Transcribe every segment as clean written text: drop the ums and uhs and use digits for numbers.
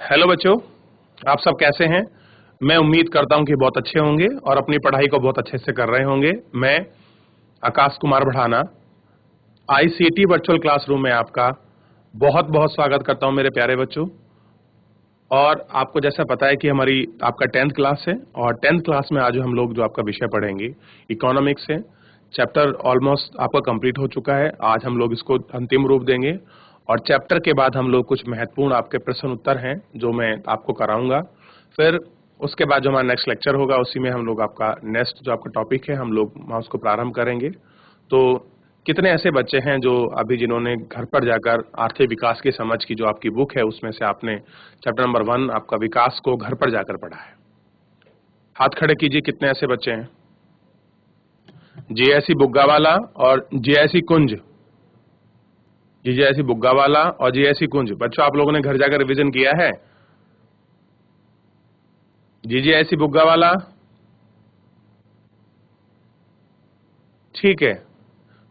Hello बच्चों, आप सब कैसे हैं? मैं उम्मीद करता हूं कि बहुत अच्छे होंगे और अपनी पढ़ाई को बहुत अच्छे से कर रहे होंगे। मैं आकाश कुमार बढ़ाना आईसीटी वर्चुअल क्लासरूम में आपका बहुत बहुत स्वागत करता हूं मेरे प्यारे बच्चों। और आपको जैसा पता है कि हमारी आपका 10th क्लास है और 10th क्लास में आज हम लोग जो आपका विषय पढ़ेंगे इकोनॉमिक्स है। चैप्टर ऑलमोस्ट आपका कंप्लीट हो चुका है। आज हम लोग इसको अंतिम रूप देंगे और चैप्टर के बाद हम लोग कुछ महत्वपूर्ण आपके प्रश्न उत्तर हैं जो मैं आपको कराऊंगा। फिर उसके बाद जो हमारा नेक्स्ट लेक्चर होगा उसी में हम लोग आपका नेक्स्ट जो आपका टॉपिक है हम लोग उसको प्रारंभ करेंगे। तो कितने ऐसे बच्चे हैं जो अभी जिन्होंने घर पर जाकर आर्थिक विकास की समझ की जो आपकी बुक है उसमें से आपने चैप्टर नंबर 1 आपका विकास को घर पर जाकर पढ़ा है? हाथ खड़े कीजिए, कितने ऐसे बच्चे हैं? जेएसी बुग्गावाला और जेएसी कुंज, जेएसी बुग्गावाला और जेएसी कुंज, बच्चों आप लोगों ने घर जाकर रिवीजन किया है? जेएसी बुग्गावाला, ठीक है।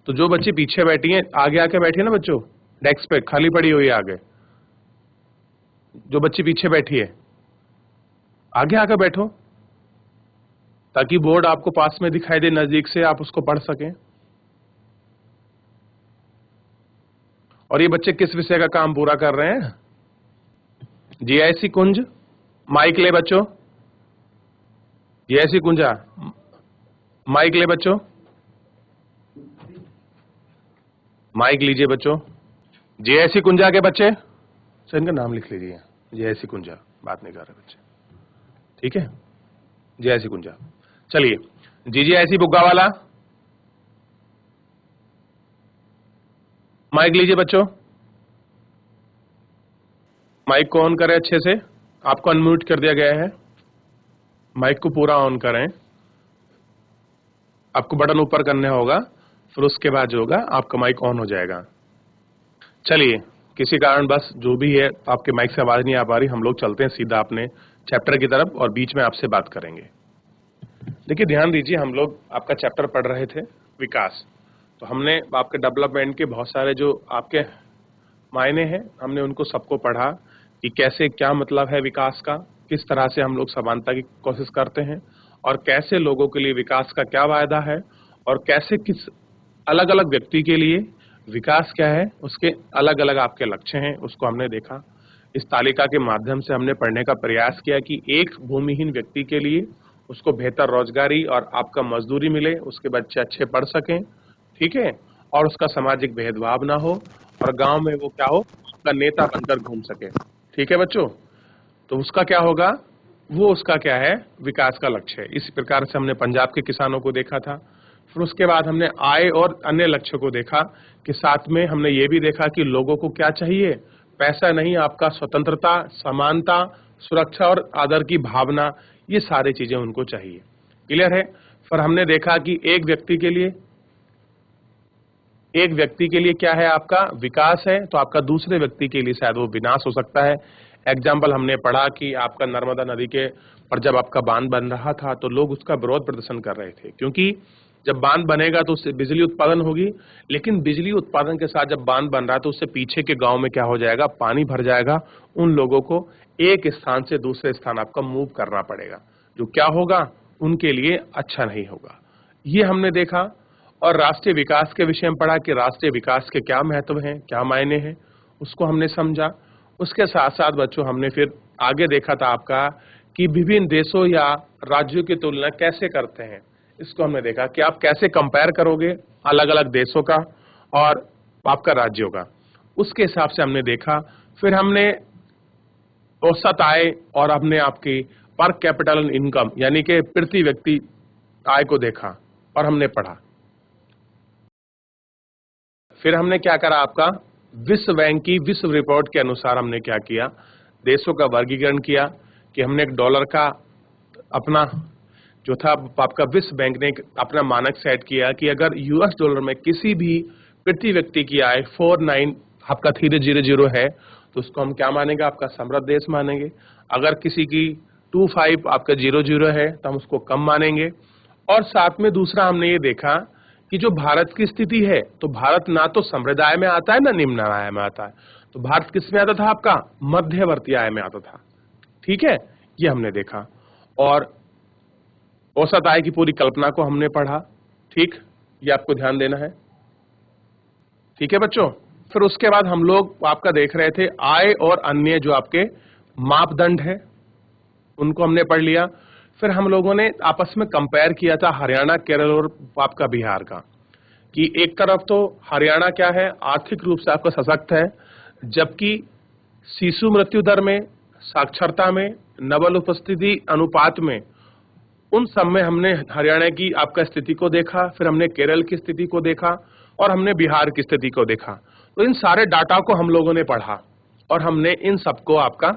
तो जो बच्चे पीछे बैठी हैं आगे आके बैठिए ना बच्चों, डेस्क पे खाली पड़ी हुई है आगे। जो बच्ची पीछे बैठी है आगे आकर बैठो ताकि बोर्ड आपको पास में दिखाई दे, नजदीक से आप उसको पढ़ सकें। और ये बच्चे किस विषय का काम पूरा कर रहे हैं? जीआईसी कुंज, माइक ले बच्चों। जीआईसी कुंजा, माइक ले बच्चों, माइक लीजिए बच्चों। जेएसी कुंजा के बच्चे, सर इनका नाम लिख लीजिए। जेएसी कुंजा, बात नहीं कर रहे बच्चे, ठीक है। जेएसी कुंजा, चलिए। जीजीआईसी बुग्गा वाला, माइक लीजिए बच्चों। माइक को ऑन करें अच्छे से, आपको अनम्यूट कर दिया गया है। माइक को पूरा ऑन करें, आपको बटन ऊपर करने होगा, फिर उसके बाद जो होगा आपका माइक ऑन हो जाएगा। चलिए, किसी कारण बस जो भी है आपके माइक से आवाज नहीं आ पा रही, हम लोग चलते हैं सीधा अपने चैप्टर की तरफ और बीच में आपसे बात करेंगे। देखिए ध्यान दीजिए, हम लोग आपका चैप्टर पढ़ रहे थे विकास। तो हमने आपके डेवलपमेंट के बहुत सारे जो आपके मायने हैं हमने उनको सबको पढ़ा कि कैसे क्या मतलब है विकास का, किस तरह से हम लोग समानता की कोशिश करते हैं और कैसे लोगों के लिए विकास का क्या वायदा है और कैसे किस अलग अलग व्यक्ति के लिए विकास क्या है, उसके अलग अलग आपके लक्ष्य हैं, उसको हमने देखा। इस तालिका के माध्यम से हमने पढ़ने का प्रयास किया कि एक भूमिहीन व्यक्ति के लिए उसको बेहतर रोजगारी और आपका मजदूरी मिले, उसके बच्चे अच्छे पढ़ सकें, ठीक है, और उसका सामाजिक भेदभाव ना हो और गांव में वो क्या हो, उसका नेता बनकर घूम सके, ठीक है बच्चों। तो उसका क्या होगा, वो उसका क्या है, विकास का लक्ष्य है। इसी प्रकार से हमने पंजाब के किसानों को देखा था। फिर उसके बाद हमने आय और अन्य लक्ष्य को देखा कि साथ में हमने ये भी देखा कि लोगों को क्या चाहिए, पैसा नहीं, आपका स्वतंत्रता, समानता, सुरक्षा और आदर की भावना, ये सारी चीजें उनको चाहिए। क्लियर है? फिर हमने देखा कि एक व्यक्ति के लिए क्या है, आपका विकास है, तो आपका दूसरे व्यक्ति के लिए शायद वो विनाश हो सकता है। एग्जाम्पल हमने पढ़ा कि आपका नर्मदा नदी के पर जब आपका बांध बन रहा था तो लोग उसका विरोध प्रदर्शन कर रहे थे, क्योंकि जब बांध बनेगा तो उससे बिजली उत्पादन होगी, लेकिन बिजली उत्पादन के साथ जब बांध बन रहा है तो उससे पीछे के गांव में क्या हो जाएगा, पानी भर जाएगा। उन लोगों को एक स्थान से दूसरे स्थान आपका मूव करना पड़ेगा, जो क्या होगा उनके लिए अच्छा नहीं होगा। ये हमने देखा। और राष्ट्रीय विकास के विषय में पढ़ा कि राष्ट्रीय विकास के क्या महत्व हैं, क्या मायने हैं, उसको हमने समझा। उसके साथ साथ बच्चों हमने फिर आगे देखा था आपका कि विभिन्न देशों या राज्यों की तुलना कैसे करते हैं, इसको हमने देखा कि आप कैसे कंपेयर करोगे अलग अलग देशों का और आपका राज्यों का, उसके हिसाब से हमने देखा। फिर हमने औसत आय और हमने आपकी पर कैपिटल इनकम यानी कि प्रति व्यक्ति आय को देखा और हमने पढ़ा। फिर हमने क्या करा, आपका विश्व बैंक की विश्व रिपोर्ट के अनुसार हमने क्या किया, देशों का वर्गीकरण किया कि हमने एक डॉलर का अपना जो था आपका विश्व बैंक ने अपना मानक सेट किया कि अगर यूएस डॉलर में किसी भी प्रति व्यक्ति की आय 49 आपका 300 है तो उसको हम क्या मानेंगे, आपका समृद्ध देश मानेंगे। अगर किसी की 25 आपका 00 है तो हम उसको कम मानेंगे। और साथ में दूसरा हमने ये देखा कि जो भारत की स्थिति है तो भारत ना तो समृद्ध आय में आता है ना निम्न आय में आता है, तो भारत किस में आता था आपका? मध्यवर्ती आय में आता था। ठीक है, ये हमने देखा। और औसत आय की पूरी कल्पना को हमने पढ़ा। ठीक, ये आपको ध्यान देना है। ठीक है बच्चों, फिर उसके बाद हम लोग आपका देख रहे थे आय और अन्य जो आपके मापदंड है उनको हमने पढ़ लिया। फिर हम लोगों ने आपस में कंपेयर किया था हरियाणा, केरल और आपका बिहार का, कि एक तरफ तो हरियाणा क्या है, आर्थिक रूप से आपका सशक्त है, जबकि शिशु मृत्यु दर में, साक्षरता में, नवल उपस्थिति अनुपात में, उन सब में हमने हरियाणा की आपका स्थिति को देखा। फिर हमने केरल की स्थिति को देखा और हमने बिहार की स्थिति को देखा। तो इन सारे डाटा को हम लोगों ने पढ़ा और हमने इन सबको आपका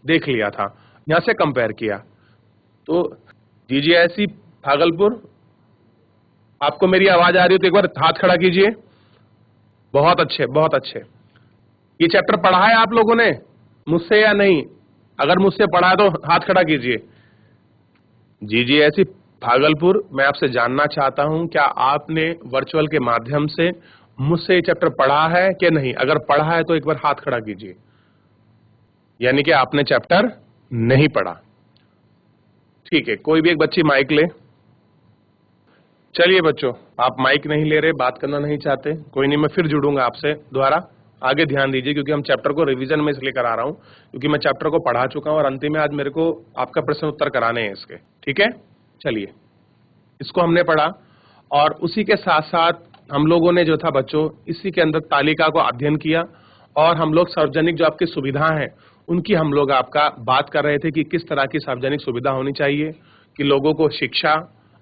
देख लिया था, यहां से कंपेयर किया। तो जीजीआईसी भागलपुर, आपको मेरी आवाज आ रही हो तो एक बार हाथ खड़ा कीजिए। बहुत अच्छे, बहुत अच्छे। ये चैप्टर पढ़ा है आप लोगों ने मुझसे या नहीं? अगर मुझसे पढ़ा है तो हाथ खड़ा कीजिए। जीजीआईसी भागलपुर, मैं आपसे जानना चाहता हूं क्या आपने वर्चुअल के माध्यम से मुझसे ये चैप्टर पढ़ा है कि नहीं? अगर पढ़ा है तो एक बार हाथ खड़ा कीजिए, यानी कि आपने चैप्टर नहीं पढ़ा। ठीक है, कोई भी एक बच्ची माइक ले। चलिए बच्चों, आप माइक नहीं ले रहे, बात करना नहीं चाहते, कोई नहीं, मैं फिर जुड़ूंगा आपसे दोबारा। आगे ध्यान दीजिए, क्योंकि हम चैप्टर को रिवीजन में इसलिए करा रहा हूं क्योंकि मैं चैप्टर को पढ़ा चुका हूं और अंतिम में आज मेरे को आपका प्रश्न उत्तर कराने हैं इसके। ठीक है, चलिए, इसको हमने पढ़ा और उसी के साथ साथ हम लोगों ने जो था बच्चों इसी के अंदर तालिका को अध्ययन किया और हम लोग सार्वजनिक जो आपकी सुविधा है उनकी हम लोग आपका बात कर रहे थे कि किस तरह की सार्वजनिक सुविधा होनी चाहिए, कि लोगों को शिक्षा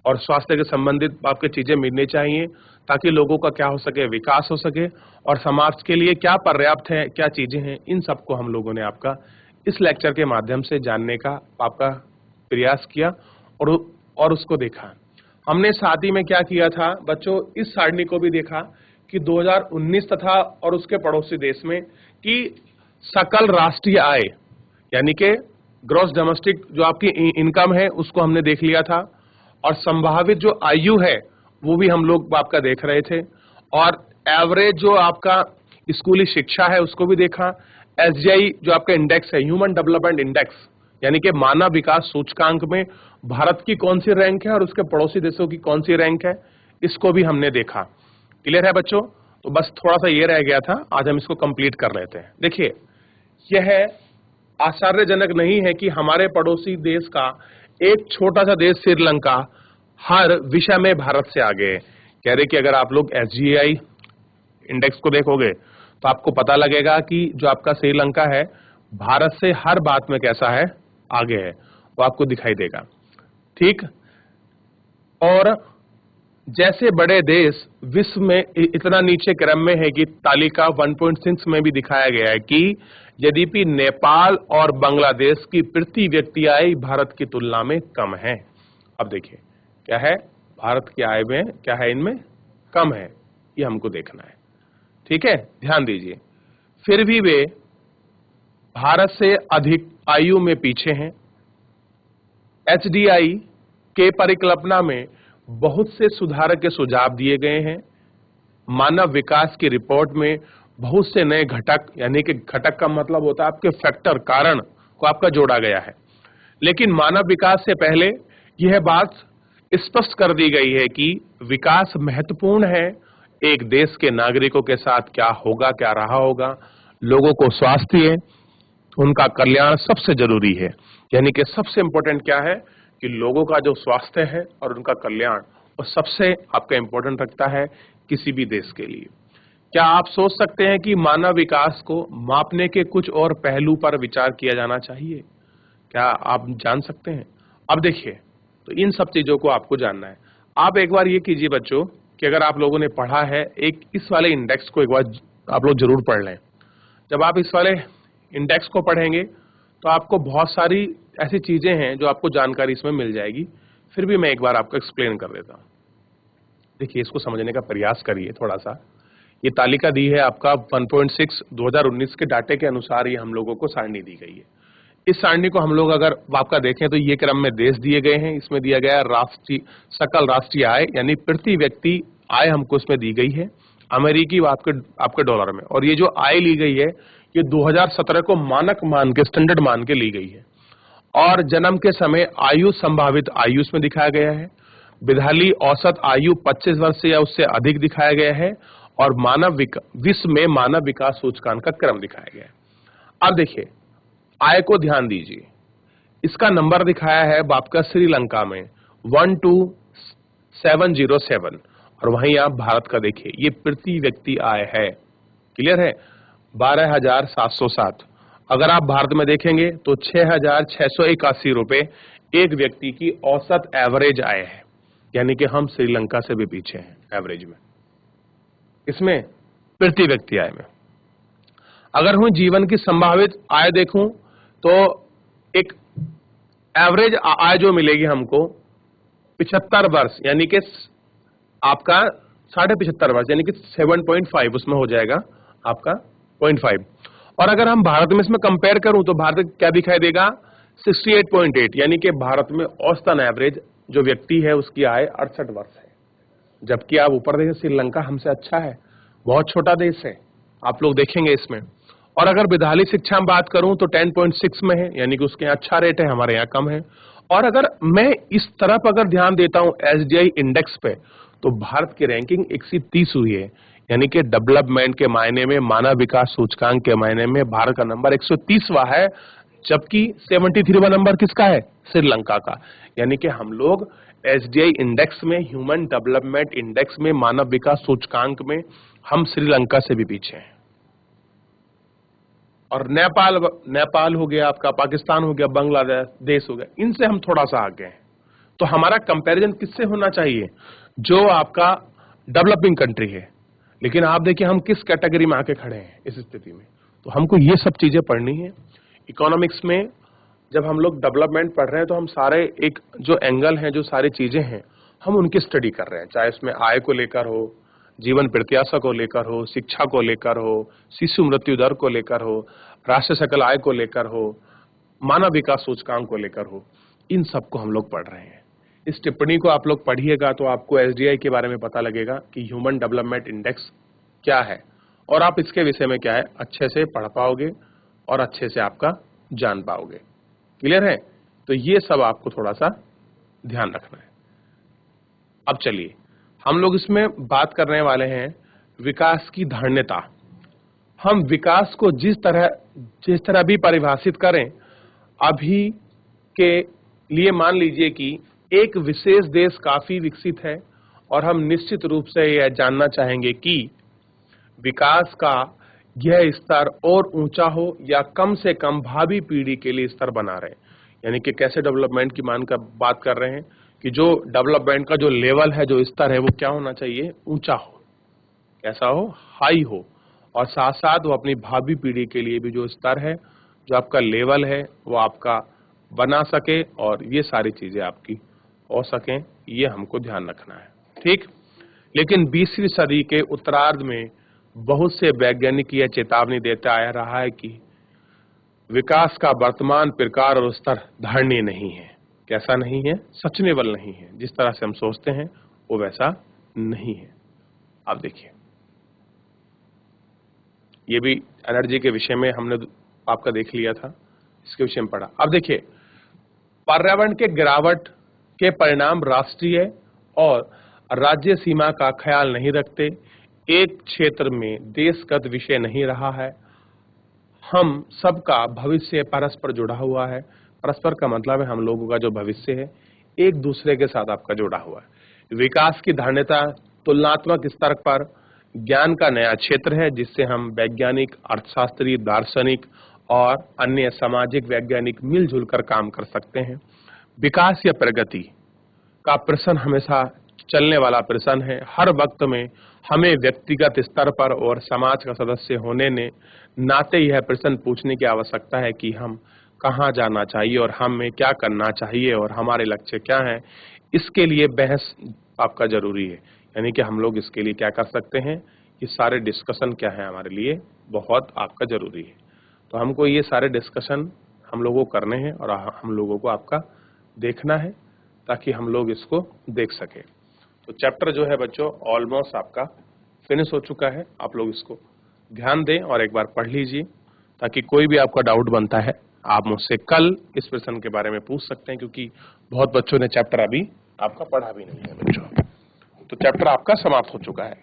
और स्वास्थ्य के संबंधित आपके चीजें मिलनी चाहिए ताकि लोगों का क्या हो सके, विकास हो सके, और समाज के लिए क्या पर्याप्त है, क्या चीजें हैं, इन सबको हम लोगों ने आपका इस लेक्चर के माध्यम से जानने का आपका प्रयास किया और उसको देखा। हमने साथ ही में क्या किया था बच्चों, इस सारणी को भी देखा कि 2019 तथा और उसके पड़ोसी देश में कि सकल राष्ट्रीय आय यानी कि ग्रॉस डोमेस्टिक जो आपकी इनकम है उसको हमने देख लिया था, और संभावित जो आयु है वो भी हम लोग आपका देख रहे थे, और एवरेज जो आपका स्कूली शिक्षा है उसको भी देखा। एसजीआई जो आपका इंडेक्स है, ह्यूमन डेवलपमेंट इंडेक्स, यानी कि मानव विकास सूचकांक में भारत की कौन सी रैंक है और उसके पड़ोसी देशों की कौन सी रैंक है, इसको भी हमने देखा। क्लियर है बच्चों? तो बस थोड़ा सा ये रह गया था, आज हम इसको कंप्लीट कर लेते हैं। देखिए, यह आश्चर्यजनक नहीं है कि हमारे पड़ोसी देश का एक छोटा सा देश श्रीलंका हर विषय में भारत से आगे है। कह रहे कि अगर आप लोग एसजीआई इंडेक्स को देखोगे तो आपको पता लगेगा कि जो आपका श्रीलंका है भारत से हर बात में कैसा है, आगे है, वो आपको दिखाई देगा। ठीक, और जैसे बड़े देश विश्व में इतना नीचे क्रम में है कि तालिका 1.6 में भी दिखाया गया है कि यद्यपि नेपाल और बांग्लादेश की प्रति व्यक्ति आय भारत की तुलना में कम है। अब देखिए क्या है, भारत की आय में क्या है, इनमें कम है, ये हमको देखना है। ठीक है, ध्यान दीजिए, फिर भी वे भारत से अधिक आयु में पीछे हैं। एचडीआई के परिकल्पना में बहुत से सुधार के सुझाव दिए गए हैं। मानव विकास की रिपोर्ट में बहुत से नए घटक, यानी कि घटक का मतलब होता है आपके फैक्टर, कारण को आपका जोड़ा गया है। लेकिन मानव विकास से पहले यह बात स्पष्ट कर दी गई है कि विकास महत्वपूर्ण है। एक देश के नागरिकों के साथ क्या होगा, क्या रहा होगा, लोगों को स्वास्थ्य, उनका कल्याण सबसे जरूरी है। यानी कि सबसे इंपॉर्टेंट क्या है कि लोगों का जो स्वास्थ्य है और उनका कल्याण वो सबसे आपका इंपॉर्टेंट रखता है किसी भी देश के लिए। क्या आप सोच सकते हैं कि मानव विकास को मापने के कुछ और पहलू पर विचार किया जाना चाहिए? क्या आप जान सकते हैं? अब देखिए, तो इन सब चीजों को आपको जानना है। आप एक बार ये कीजिए बच्चों कि अगर आप लोगों ने पढ़ा है, एक इस वाले इंडेक्स को एक बार आप लोग जरूर पढ़ लें। जब आप इस वाले इंडेक्स को पढ़ेंगे तो आपको बहुत सारी ऐसी चीजें हैं जो आपको जानकारी इसमें मिल जाएगी। फिर भी मैं एक बार आपको एक्सप्लेन कर देता हूं। देखिए, इसको समझने का प्रयास करिए थोड़ा सा। ये तालिका दी है आपका 1.6 2019 के डाटे के अनुसार ये हम लोगों को सारणी दी गई है। इस सारणी को हम लोग अगर आपका देखें तो ये क्रम में देश दिए गए हैं, इसमें दिया गया सकल राष्ट्रीय आय यानी प्रति व्यक्ति आय हमको इसमें दी गई है, अमेरिकी आपके डॉलर में। और ये जो आय ली गई है ये 2017 को मानक मान के, स्टैंडर्ड मान के ली गई है। और जन्म के समय आयु संभावित आयु में दिखाया गया है। विधाली औसत आयु 25 वर्ष या उससे अधिक दिखाया गया है। और विश्व में मानव विकास सूचकांक का क्रम दिखाया गया है। अब देखिए आय को ध्यान दीजिए, इसका नंबर दिखाया है आपका श्रीलंका में 12707 और वहीं आप भारत का देखिए ये प्रति व्यक्ति आय है, क्लियर है, 12,707। अगर आप भारत में देखेंगे तो 6,681 रुपए एक व्यक्ति की औसत एवरेज आय है, यानी कि हम श्रीलंका से भी पीछे हैं एवरेज में, इसमें प्रति व्यक्ति आय में। अगर मैं जीवन की संभावित आय देखूं तो एक एवरेज आय जो मिलेगी हमको 75 वर्ष, यानी कि आपका 75.5 वर्ष, यानी कि 7.5 उसमें हो जाएगा आपका 0.5। और अगर हम भारत में इसमें कंपेयर करूं तो भारत क्या दिखाई देगा 68.8, यानी कि भारत में औसतन एवरेज जो व्यक्ति है उसकी आय 68 वर्ष है। जबकि आप ऊपर देखें श्रीलंका हमसे अच्छा है, बहुत छोटा देश है, आप लोग देखेंगे इसमें। और अगर विधाली शिक्षा में बात करूं तो 10.6 में है, यानी कि उसके यहाँ अच्छा रेट है, हमारे यहाँ कम है। और अगर मैं इस तरफ अगर ध्यान देता हूं एसडीआई इंडेक्स पे तो भारत की रैंकिंग 130 हुई है, यानी कि डेवलपमेंट के मायने में, मानव विकास सूचकांक के मायने में भारत का नंबर 130वां है, जबकि 73वां नंबर किसका है, श्रीलंका का। यानी कि हम लोग एसडीआई इंडेक्स में, ह्यूमन डेवलपमेंट इंडेक्स में, मानव विकास सूचकांक में हम श्रीलंका से भी पीछे हैं। और नेपाल हो गया आपका, पाकिस्तान हो गया, बांग्लादेश हो गया, इनसे हम थोड़ा सा आगे हैं। तो हमारा कंपैरिजन किससे होना चाहिए, जो आपका डेवलपिंग कंट्री है। लेकिन आप देखिए हम किस कैटेगरी में आके खड़े हैं इस स्थिति में। तो हमको ये सब चीजें पढ़नी है। इकोनॉमिक्स में जब हम लोग डेवलपमेंट पढ़ रहे हैं तो हम सारे एक जो एंगल हैं, जो सारी चीजें हैं, हम उनकी स्टडी कर रहे हैं, चाहे उसमें आय को लेकर हो, जीवन प्रत्याशा को लेकर हो, शिक्षा को लेकर हो, शिशु मृत्यु दर को लेकर हो, राष्ट्रीय सकल आय को लेकर हो, मानव विकास सूचकांक को लेकर हो, इन सबको हम लोग पढ़ रहे हैं। इस टिप्पणी को आप लोग पढ़िएगा तो आपको एसडीआई के बारे में पता लगेगा कि ह्यूमन डेवलपमेंट इंडेक्स क्या है, और आप इसके विषय में क्या है अच्छे से पढ़ पाओगे और अच्छे से आपका जान पाओगे। क्लियर है? तो ये सब आपको थोड़ा सा ध्यान रखना है। अब चलिए हम लोग इसमें बात करने वाले हैं विकास की धारणता। हम विकास को जिस तरह भी परिभाषित करें, अभी के लिए मान लीजिए कि एक विशेष देश काफी विकसित है और हम निश्चित रूप से यह जानना चाहेंगे कि विकास का यह स्तर और ऊंचा हो या कम से कम भावी पीढ़ी के लिए स्तर बना रहे। यानी कि कैसे डेवलपमेंट की बात कर रहे हैं कि जो डेवलपमेंट का जो लेवल है, जो स्तर है, वो क्या होना चाहिए, ऊंचा हो, कैसा हो, हाई हो, और साथ साथ वो अपनी भावी पीढ़ी के लिए भी जो स्तर है, जो आपका लेवल है, वो आपका बना सके और ये सारी चीजें आपकी हो सकें, ये हमको ध्यान रखना है। ठीक। लेकिन 20वीं सदी के उत्तरार्ध में बहुत से वैज्ञानिक यह चेतावनी देता आ रहा है कि विकास का वर्तमान प्रकार और स्तर धारणीय नहीं है। कैसा नहीं है, सचनेबल नहीं है। जिस तरह से हम सोचते हैं वो वैसा नहीं है। आप देखिए ये भी एनर्जी के विषय में हमने आपका देख लिया था, इसके विषय में पढ़ा। अब देखिए पर्यावरण के गिरावट के परिणाम राष्ट्रीय और राज्य सीमा का ख्याल नहीं रखते, एक क्षेत्र में देशगत विषय नहीं रहा है। हम सबका भविष्य परस्पर जुड़ा हुआ है। परस्पर का मतलब है हम लोगों का जो भविष्य है एक दूसरे के साथ आपका जुड़ा हुआ है। विकास की धारणता तुलनात्मक स्तर पर ज्ञान का नया क्षेत्र है, जिससे हम वैज्ञानिक, अर्थशास्त्री, दार्शनिक और अन्य सामाजिक वैज्ञानिक मिलजुल कर काम कर सकते हैं। विकास या प्रगति का प्रश्न हमेशा चलने वाला प्रश्न है। हर वक्त में हमें व्यक्तिगत स्तर पर और समाज का सदस्य होने ने नाते यह प्रश्न पूछने की आवश्यकता है कि हम कहाँ जाना चाहिए और हमें क्या करना चाहिए और हमारे लक्ष्य क्या हैं। इसके लिए बहस आपका जरूरी है। यानी कि हम लोग इसके लिए क्या कर सकते हैं, ये सारे डिस्कशन क्या है हमारे लिए बहुत आपका जरूरी है। तो हमको ये सारे डिस्कशन हम लोगों को करने हैं और हम लोगों को आपका देखना है ताकि हम लोग इसको देख सके। तो चैप्टर जो है बच्चों ऑलमोस्ट आपका फिनिश हो चुका है। आप लोग इसको ध्यान दें और एक बार पढ़ लीजिए, ताकि कोई भी आपका डाउट बनता है आप मुझसे कल इस प्रश्न के बारे में पूछ सकते हैं, क्योंकि बहुत बच्चों ने चैप्टर अभी आपका पढ़ा भी नहीं है बच्चों। तो चैप्टर आपका समाप्त हो चुका है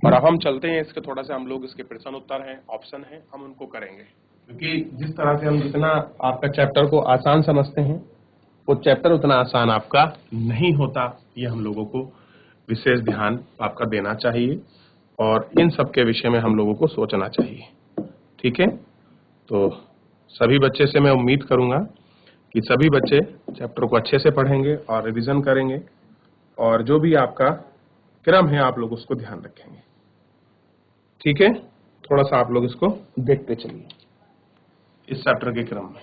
और अब हम चलते हैं इसके थोड़ा सा हम लोग इसके प्रश्न उत्तर हैं, ऑप्शन हैं, हम उनको करेंगे, क्योंकि जिस तरह से हम जितना आपका चैप्टर को आसान समझते हैं वो चैप्टर उतना आसान आपका नहीं होता। ये हम लोगों को विशेष ध्यान आपका देना चाहिए और इन सब के विषय में हम लोगों को सोचना चाहिए। ठीक है, तो सभी बच्चे से मैं उम्मीद करूंगा कि सभी बच्चे चैप्टर को अच्छे से पढ़ेंगे और रिवीजन करेंगे और जो भी आपका क्रम है आप लोग उसको ध्यान रखेंगे। ठीक है, थोड़ा सा आप लोग इसको देखते चलिए इस चैप्टर के क्रम में।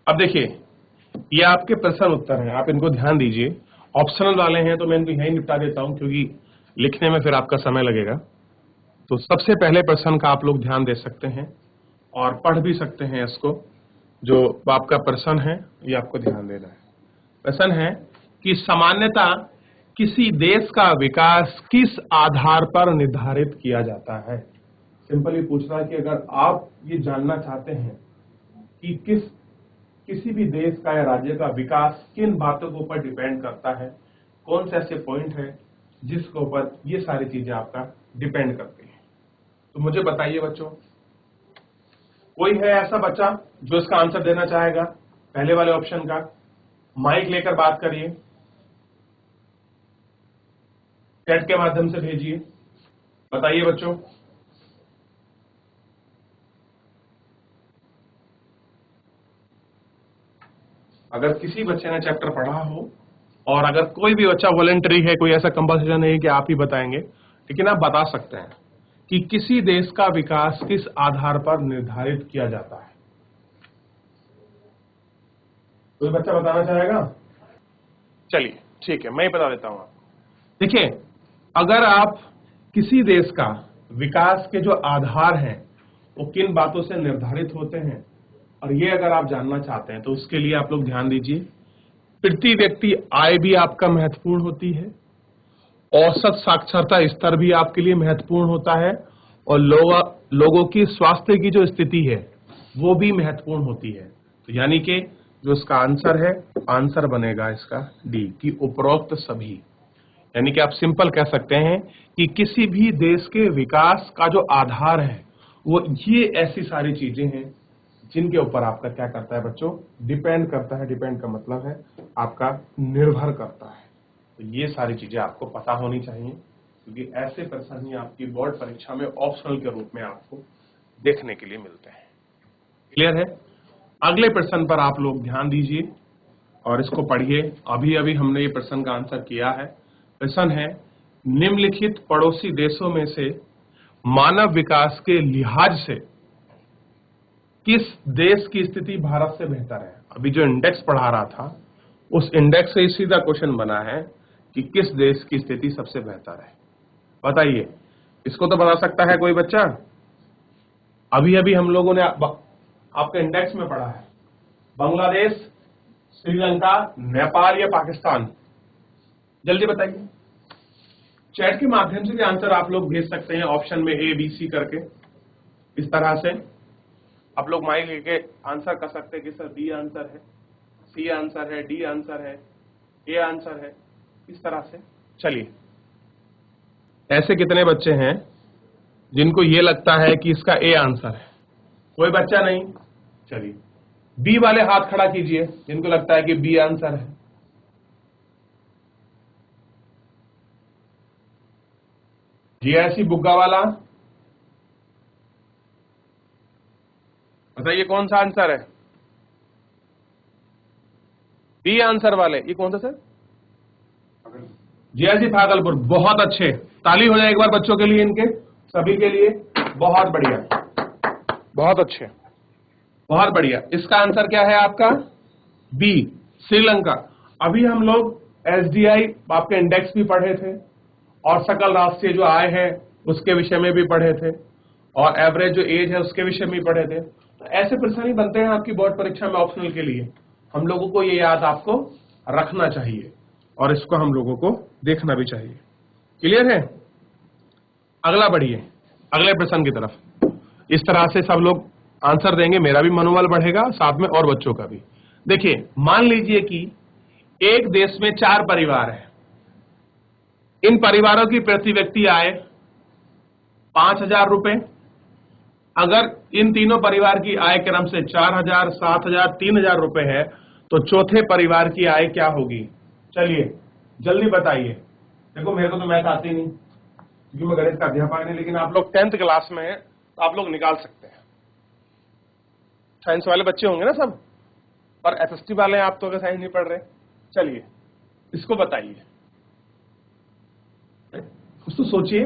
अब देखिए, ये आपके प्रश्न उत्तर हैं, आप इनको ध्यान दीजिए। ऑप्शनल वाले हैं तो मैं इनको यहीं निपटा देता हूं, क्योंकि लिखने में फिर आपका समय लगेगा। तो सबसे पहले प्रश्न का आप लोग ध्यान दे सकते हैं और पढ़ भी सकते हैं इसको। जो आपका प्रश्न है ये आपको ध्यान देना है। प्रश्न है कि सामान्यतः किसी देश का विकास किस आधार पर निर्धारित किया जाता है। सिंपली पूछ रहा है कि अगर आप ये जानना चाहते हैं कि किसी भी देश का या राज्य का विकास किन बातों के ऊपर डिपेंड करता है, कौन से ऐसे पॉइंट है जिसके ऊपर ये सारी चीजें आपका डिपेंड करती हैं, तो मुझे बताइए बच्चों, कोई है ऐसा बच्चा जो इसका आंसर देना चाहेगा पहले वाले ऑप्शन का? माइक लेकर बात करिए, चैट के माध्यम से भेजिए, बताइए बच्चों। अगर किसी बच्चे ने चैप्टर पढ़ा हो और अगर कोई भी बच्चा वॉलंटरी है, कोई ऐसा कंपल्सन नहीं है कि आप ही बताएंगे, लेकिन आप बता सकते हैं कि किसी देश का विकास किस आधार पर निर्धारित किया जाता है। कोई बच्चा बताना चाहेगा? चलिए ठीक है, मैं ही बता देता हूं आपको। देखिए, अगर आप किसी देश का विकास के जो आधार हैं वो किन बातों से निर्धारित होते हैं, और ये अगर आप जानना चाहते हैं तो उसके लिए आप लोग ध्यान दीजिए। प्रति व्यक्ति आय भी आपका महत्वपूर्ण होती है, औसत साक्षरता स्तर भी आपके लिए महत्वपूर्ण होता है, और लोगों की स्वास्थ्य की जो स्थिति है वो भी महत्वपूर्ण होती है। तो यानी कि जो इसका आंसर है, आंसर बनेगा इसका डी की उपरोक्त सभी। यानी कि आप सिंपल कह सकते हैं कि किसी भी देश के विकास का जो आधार है वो ये ऐसी सारी चीजें हैं जिनके ऊपर आपका क्या करता है बच्चों, डिपेंड करता है। डिपेंड का मतलब है आपका निर्भर करता है। तो ये सारी चीजें आपको पता होनी चाहिए, क्योंकि ऐसे प्रश्न ही आपकी बोर्ड परीक्षा में ऑप्शनल के रूप में आपको देखने के लिए मिलते हैं। क्लियर है? अगले प्रश्न पर आप लोग ध्यान दीजिए और इसको पढ़िए। अभी अभी हमने ये प्रश्न का आंसर किया है। प्रश्न है, निम्नलिखित पड़ोसी देशों में से मानव विकास के लिहाज से किस देश की स्थिति भारत से बेहतर है। अभी जो इंडेक्स पढ़ा रहा था उस इंडेक्स से ही सीधा क्वेश्चन बना है कि किस देश की स्थिति सबसे बेहतर है। बताइए, इसको तो बता सकता है कोई बच्चा? अभी अभी हम लोगों ने आपके इंडेक्स में पढ़ा है बांग्लादेश, श्रीलंका, नेपाल या पाकिस्तान। जल्दी बताइए। चैट के माध्यम से भी आंसर आप लोग भेज सकते हैं, ऑप्शन में ए बी सी करके। इस तरह से आप लोग माइक लेके आंसर कर सकते हैं कि सर बी आंसर है, सी आंसर है, डी आंसर है, ए आंसर है, इस तरह से। चलिए, ऐसे कितने बच्चे हैं जिनको ये लगता है कि इसका ए आंसर है? कोई बच्चा नहीं? चलिए, बी वाले हाथ खड़ा कीजिए जिनको लगता है कि बी आंसर है। जी ऐसी बुग्गा वाला, बताइए कौन सा आंसर है? बी आंसर वाले, ये कौन सा सर? जी भागलपुर। बहुत अच्छे, ताली हो जाए एक बार बच्चों के लिए, इनके सभी के लिए। बहुत बढ़िया, बहुत अच्छे, बहुत बढ़िया। इसका आंसर क्या है आपका? बी, श्रीलंका। अभी हम लोग एसडीआई आपके इंडेक्स भी पढ़े थे और सकल राष्ट्रीय जो आय है उसके विषय में भी पढ़े थे, और एवरेज जो एज है उसके विषय में भी पढ़े थे। तो ऐसे प्रश्न ही बनते हैं आपकी बोर्ड परीक्षा में ऑप्शनल के लिए। हम लोगों को ये याद आपको रखना चाहिए। और इसको हम लोगों को देखना भी चाहिए। क्लियर है? अगला बढ़िए, अगले प्रश्न की तरफ। इस तरह से सब लोग आंसर देंगे, मेरा भी मनोबल बढ़ेगा, साथ में और बच्चों का भी। देखिए, मान लीजिए कि एक देश में 4 परिवार हैं। इन परिवारों की प्रति व्यक्ति आय 5,000 रुपए। अगर इन तीनों परिवार की आय क्रम से 4,000, 7,000, 3,000 रुपए है, तो चौथे परिवार की आय क्या होगी? चलिए जल्दी बताइए। देखो, मेरे को तो मैथ आती नहीं क्योंकि मैं गणित का अध्यापक नहीं, लेकिन आप लोग 10th क्लास में हैं तो आप लोग निकाल सकते हैं। साइंस वाले बच्चे होंगे ना सब, पर एसएसटी वाले आप तो अगर साइंस नहीं पढ़ रहे। चलिए इसको बताइए, कुछ तो सोचिए।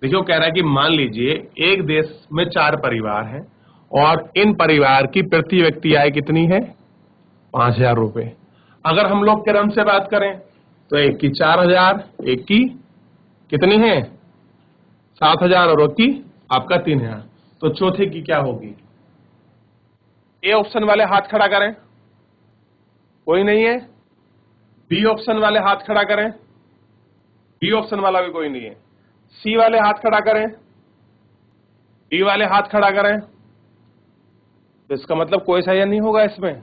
देखिए, वो कह रहा है कि मान लीजिए एक देश में 4 परिवार हैं और इन परिवार की प्रति व्यक्ति आय कितनी है? 5,000 रुपए। अगर हम लोग क्रम से बात करें तो एक की 4,000, एक की कितनी है? 7,000 और एक की आपका 3,000। तो चौथे की क्या होगी? ए ऑप्शन वाले हाथ खड़ा करें। कोई नहीं है? बी ऑप्शन वाले हाथ खड़ा करें। बी ऑप्शन वाला भी कोई नहीं है। सी वाले हाथ खड़ा करें। डी वाले हाथ खड़ा करें। तो इसका मतलब कोई सही नहीं होगा इसमें।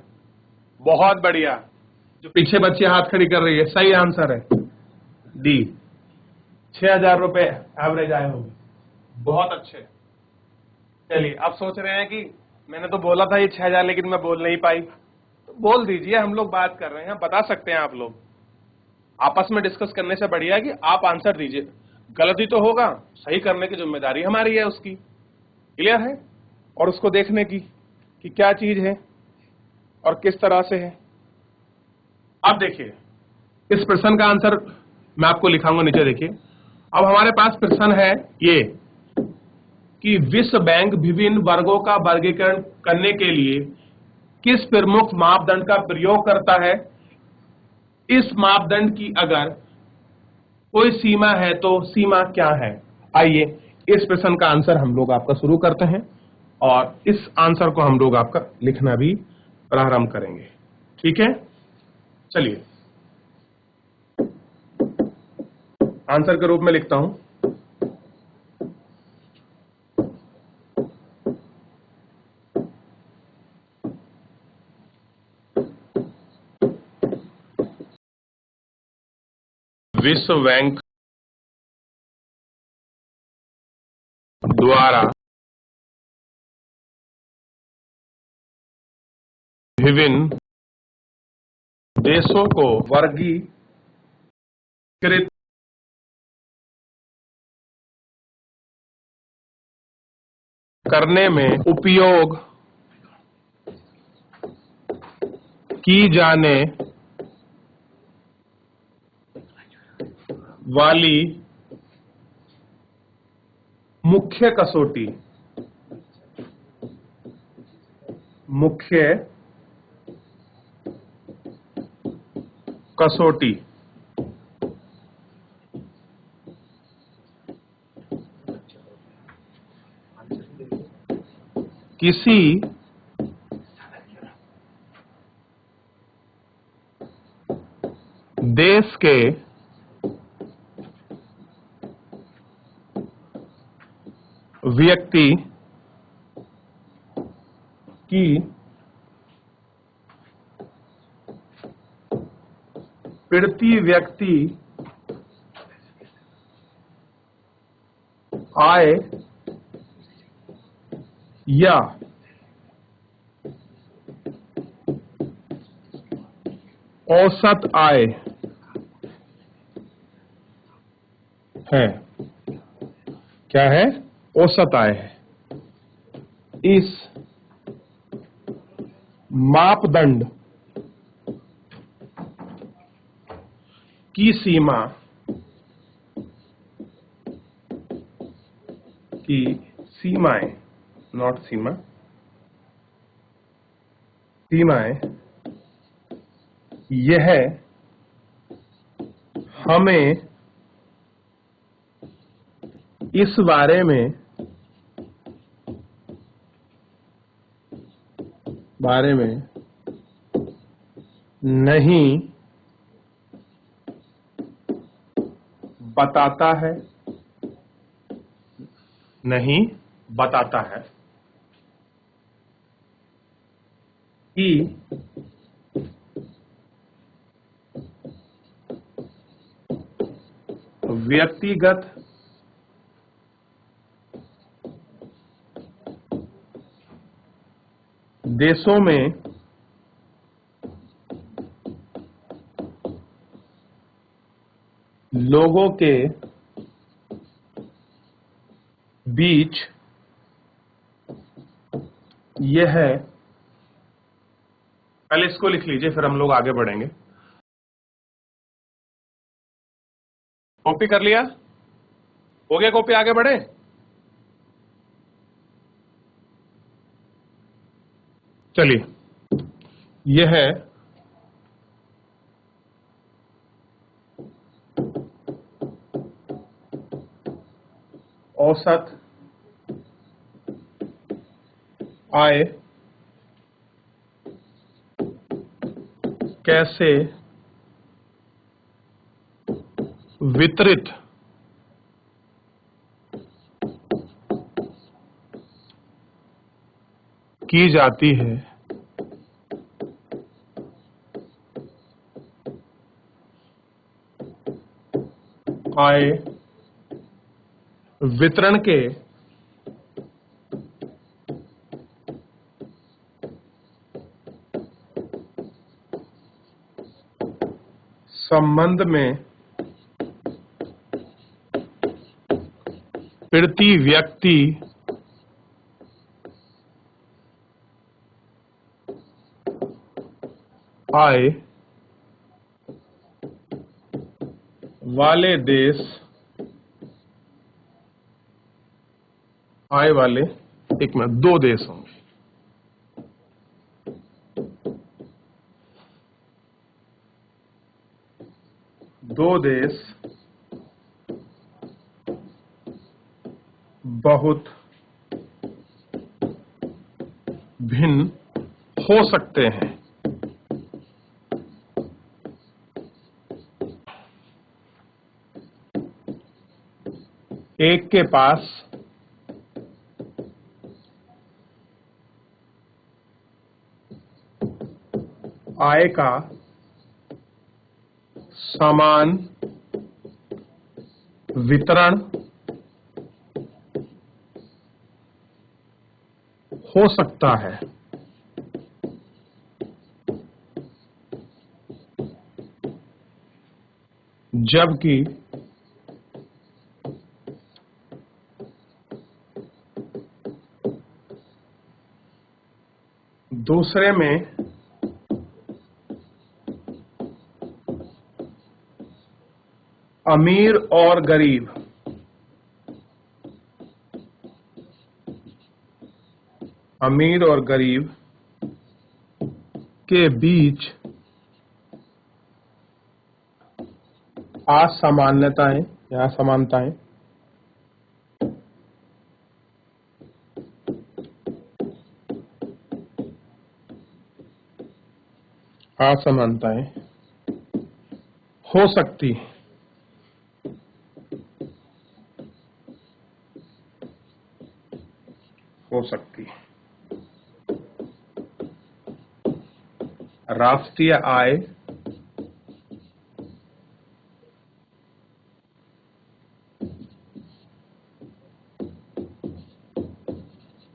बहुत बढ़िया, जो पीछे बच्चे हाथ खड़ी कर रही है, सही आंसर है डी। 6,000 रुपए एवरेज आय होगी। बहुत अच्छे। चलिए, आप सोच रहे हैं कि मैंने तो बोला था ये 6,000, लेकिन मैं बोल नहीं पाई। तो बोल दीजिए, हम लोग बात कर रहे हैं, बता सकते हैं आप लोग। आपस में डिस्कस करने से बढ़िया है कि आप आंसर दीजिए। गलती तो होगा, सही करने की जिम्मेदारी हमारी है उसकी। क्लियर है? और उसको देखने की कि क्या चीज है और किस तरह से है। अब देखिए, इस प्रश्न का आंसर मैं आपको लिखाऊंगा नीचे। देखिए, अब हमारे पास प्रश्न है ये कि विश्व बैंक विभिन्न वर्गों का वर्गीकरण करने के लिए किस प्रमुख मापदंड का प्रयोग करता है? इस मापदंड की अगर कोई सीमा है तो सीमा क्या है? आइए इस प्रश्न का आंसर हम लोग आपका शुरू करते हैं और इस आंसर को हम लोग आपका लिखना भी प्रारंभ करेंगे। ठीक है? चलिए आंसर के रूप में लिखता हूं। विश्व बैंक द्वारा विभिन्न देशों को वर्गीकृत करने में उपयोग की जाने वाली मुख्य कसौटी किसी देश के व्यक्ति की प्रति व्यक्ति आय या औसत आय है। क्या है? औसत आय है। इस मापदंड की सीमाएं नॉट सीमाएं यह हमें इस बारे में नहीं बताता है, नहीं बताता है कि व्यक्तिगत देशों में लोगों के बीच यह, पहले इसको लिख लीजिए फिर हम लोग आगे बढ़ेंगे। कॉपी कर लिया? हो गया कॉपी, आगे बढ़े? चलिए, यह है औसत आय कैसे वितरित की जाती है, आय वितरण के संबंध में प्रति व्यक्ति आय वाले देश, आय वाले, एक मिनट, दो देश होंगे, दो देश बहुत भिन्न हो सकते हैं। एक के पास आय का समान वितरण हो सकता है, जबकि दूसरे में अमीर और गरीब के बीच असमानताएं या समानताएं हो सकती हैं। राष्ट्रीय आय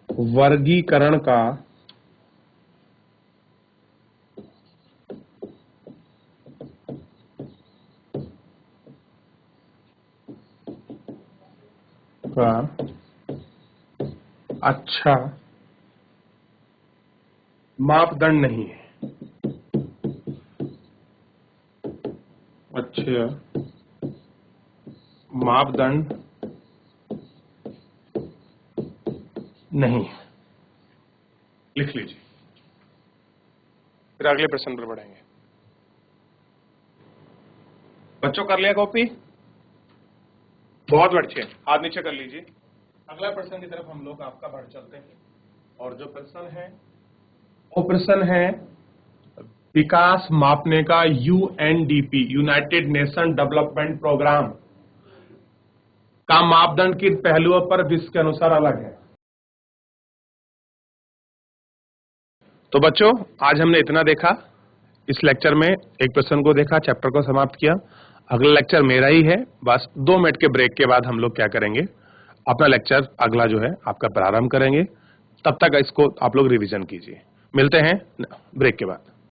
वर्गीकरण का अच्छा मापदंड नहीं है, अच्छे मापदंड नहीं, लिख लीजिए, फिर अगले प्रश्न पर बढ़ेंगे। बच्चों कर लिया कॉपी? बहुत अच्छे, हाथ नीचे कर लीजिए। अगला प्रश्न की तरफ हम लोग आपका बढ़ चलते हैं, और जो प्रश्न है वो प्रश्न है विकास मापने का UNDP, United Nation Development Programme का मापदंड किन पहलुओं पर विश्व के अनुसार अलग है। तो बच्चों, आज हमने इतना देखा। इस लेक्चर में एक प्रश्न को देखा, चैप्टर को समाप्त किया। अगला लेक्चर मेरा ही है। बस 2 मिनट के ब्रेक के बाद हम लोग क्या करेंगे, अपना लेक्चर अगला जो है आपका प्रारंभ करेंगे। तब तक इसको आप लोग रिवीजन कीजिए। मिलते हैं ब्रेक के बाद।